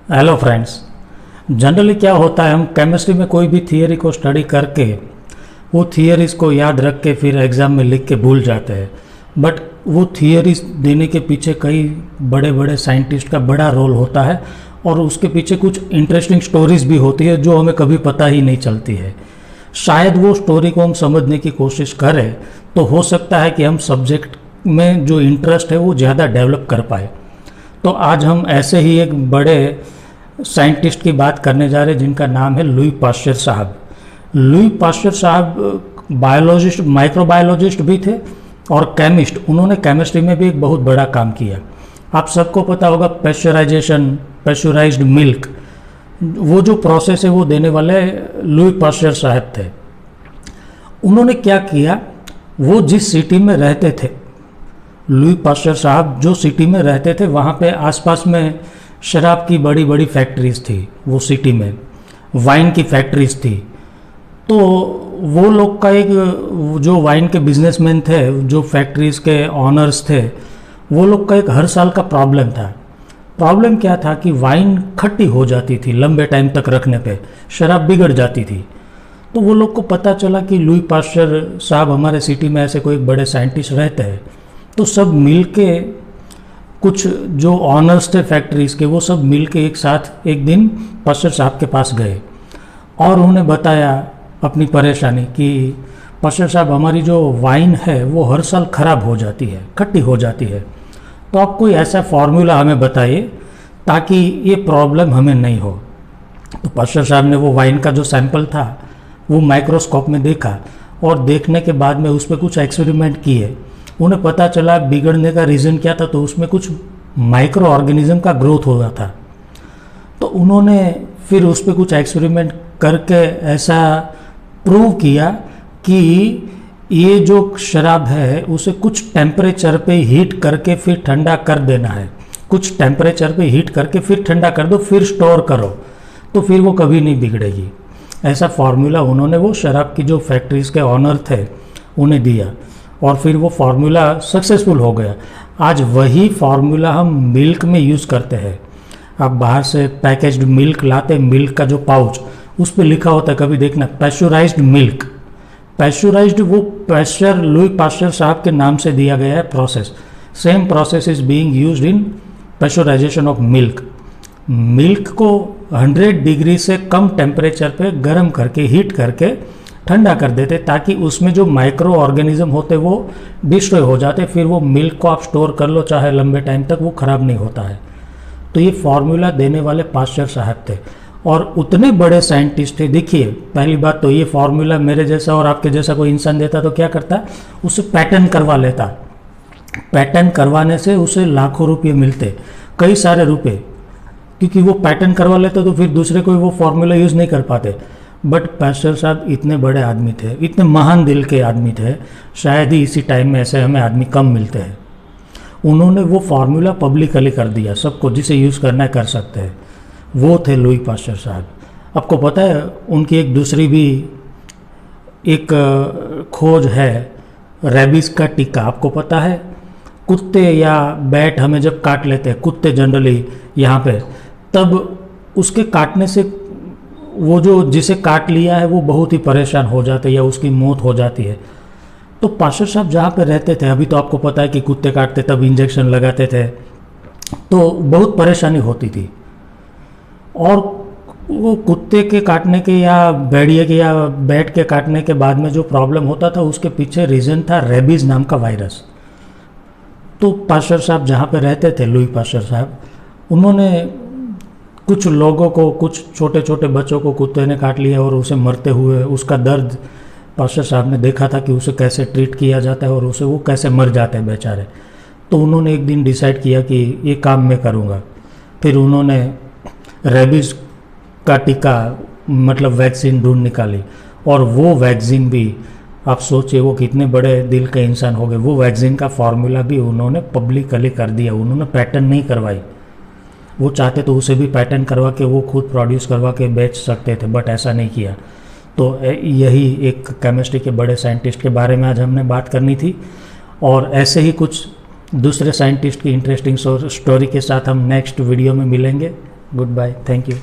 Hello friends. Generally क्या होता है, हम केमिस्ट्री में कोई भी थियरी को स्टडी करके वो थियरीज को याद रख के फिर एग्ज़ाम में लिख के भूल जाते हैं। बट वो थियरीज देने के पीछे कई बड़े बड़े साइंटिस्ट का बड़ा रोल होता है और उसके पीछे कुछ इंटरेस्टिंग स्टोरीज भी होती है जो हमें कभी पता ही नहीं चलती है। शायद वो स्टोरी को हम समझने की कोशिश करें तो हो सकता है कि हम सब्जेक्ट में जो इंटरेस्ट है वो ज़्यादा डेवलप कर पाए। तो आज हम ऐसे ही एक बड़े साइंटिस्ट की बात करने जा रहे हैं जिनका नाम है लुई पाश्चर साहब। लुई पाश्चर साहब बायोलॉजिस्ट, माइक्रोबायोलॉजिस्ट भी थे और केमिस्ट। उन्होंने केमिस्ट्री में भी एक बहुत बड़ा काम किया। आप सबको पता होगा पैस्चराइजेशन, पैस्चराइज्ड मिल्क, वो जो प्रोसेस है वो देने वाले लुई पाश्चर साहब थे। उन्होंने क्या किया, वो जिस सिटी में रहते थे, लुई पाश्चर साहब जो सिटी में रहते थे वहाँ पे आसपास में शराब की बड़ी बड़ी फैक्ट्रीज थी। वो सिटी में वाइन की फैक्ट्रीज थी। तो वो लोग का एक जो वाइन के बिजनेसमैन थे, जो फैक्ट्रीज के ऑनर्स थे, वो लोग का एक हर साल का प्रॉब्लम था। प्रॉब्लम क्या था कि वाइन खट्टी हो जाती थी, लंबे टाइम तक रखने पे शराब बिगड़ जाती थी। तो वो लोग को पता चला कि लुई पाश्चर साहब हमारे सिटी में ऐसे कोई बड़े साइंटिस्ट रहते हैं। तो सब मिल के, कुछ जो ऑनर्स थे फैक्ट्रीज के, वो सब मिल के एक साथ एक दिन पाश्चर साहब के पास गए और उन्हें बताया अपनी परेशानी कि पाश्चर साहब, हमारी जो वाइन है वो हर साल ख़राब हो जाती है, खट्टी हो जाती है। तो आप कोई ऐसा फार्मूला हमें बताइए ताकि ये प्रॉब्लम हमें नहीं हो। तो पाश्चर साहब ने वो वाइन का जो सैंपल था वो माइक्रोस्कोप में देखा और देखने के बाद में उस पर कुछ एक्सपेरिमेंट किए। उन्हें पता चला बिगड़ने का रीज़न क्या था, तो उसमें कुछ माइक्रो ऑर्गेनिज्म का ग्रोथ हो रहा था। तो उन्होंने फिर उस पर कुछ एक्सपेरिमेंट करके ऐसा प्रूव किया कि ये जो शराब है उसे कुछ टेम्परेचर पे हीट करके फिर ठंडा कर देना है। कुछ टेम्परेचर पे हीट करके फिर ठंडा कर दो, फिर स्टोर करो, तो फिर वो कभी नहीं बिगड़ेगी। ऐसा फार्मूला उन्होंने वो शराब की जो फैक्ट्रीज़ के ऑनर थे उन्हें दिया और फिर वो फार्मूला सक्सेसफुल हो गया। आज वही फार्मूला हम मिल्क में यूज़ करते हैं। आप बाहर से पैकेज्ड मिल्क लाते, मिल्क का जो पाउच उस पर लिखा होता है, कभी देखना, पैस्चराइज्ड मिल्क। पैस्चराइज्ड वो पैस्चर लुई पाश्चर साहब के नाम से दिया गया है process. Same process is being used in pasteurisation of milk. Milk को 100 डिग्री से कम टेम्परेचर पे गर्म करके, हीट करके ठंडा कर देते ताकि उसमें जो माइक्रो ऑर्गेनिज्म होते वो डिस्ट्रॉय हो जाते। फिर वो मिल्क को आप स्टोर कर लो चाहे लंबे टाइम तक, वो ख़राब नहीं होता है। तो ये फार्मूला देने वाले पाश्चर साहब थे और उतने बड़े साइंटिस्ट थे। देखिए, पहली बात तो ये फार्मूला मेरे जैसा और आपके जैसा कोई इंसान देता तो क्या करता, उससे पैटर्न करवा लेता। पैटर्न करवाने से उसे लाखों रुपये मिलते, कई सारे रुपये, क्योंकि वो पैटर्न करवा लेते तो फिर दूसरे कोई वो फार्मूला यूज़ नहीं कर पाते। बट पाश्चर साहब इतने बड़े आदमी थे, इतने महान दिल के आदमी थे, शायद ही इसी टाइम में ऐसे हमें आदमी कम मिलते हैं। उन्होंने वो फार्मूला पब्लिकली कर दिया, सबको जिसे यूज़ करना है कर सकते हैं। वो थे लुई पाश्चर साहब। आपको पता है उनकी एक दूसरी भी एक खोज है, रेबीज़ का टीका। आपको पता है, कुत्ते या बैट हमें जब काट लेते हैं, कुत्ते जनरली यहाँ पे, तब उसके काटने से वो जो जिसे काट लिया है वो बहुत ही परेशान हो जाते या उसकी मौत हो जाती है। तो पाश्चर साहब जहाँ पे रहते थे, अभी तो आपको पता है कि कुत्ते काटते तब इंजेक्शन लगाते थे, तो बहुत परेशानी होती थी। और वो कुत्ते के काटने के या भेड़िए के या बैट के काटने के बाद में जो प्रॉब्लम होता था उसके पीछे रीज़न था रेबीज़ नाम का वायरस। तो पाश्चर साहब जहाँ पे रहते थे, लुई पाश्चर साहब, उन्होंने कुछ लोगों को, कुछ छोटे छोटे बच्चों को कुत्ते ने काट लिया और उसे मरते हुए, उसका दर्द पाश्चर साहब ने देखा था कि उसे कैसे ट्रीट किया जाता है और उसे वो कैसे मर जाते हैं बेचारे। तो उन्होंने एक दिन डिसाइड किया कि ये काम मैं करूँगा। फिर उन्होंने रेबीज़ का टीका, मतलब वैक्सीन ढूंढ निकाली और वो वैक्सीन भी, आप सोचिए वो कितने बड़े दिल के इंसान हो गए, वो वैक्सीन का फार्मूला भी उन्होंने पब्लिकली कर दिया। उन्होंने पैटर्न नहीं करवाई, वो चाहते तो उसे भी पैटर्न करवा के वो खुद प्रोड्यूस करवा के बेच सकते थे, बट ऐसा नहीं किया। तो यही एक केमिस्ट्री के बड़े साइंटिस्ट के बारे में आज हमने बात करनी थी और ऐसे ही कुछ दूसरे साइंटिस्ट की इंटरेस्टिंग स्टोरी के साथ हम नेक्स्ट वीडियो में मिलेंगे। Good bye, thank you.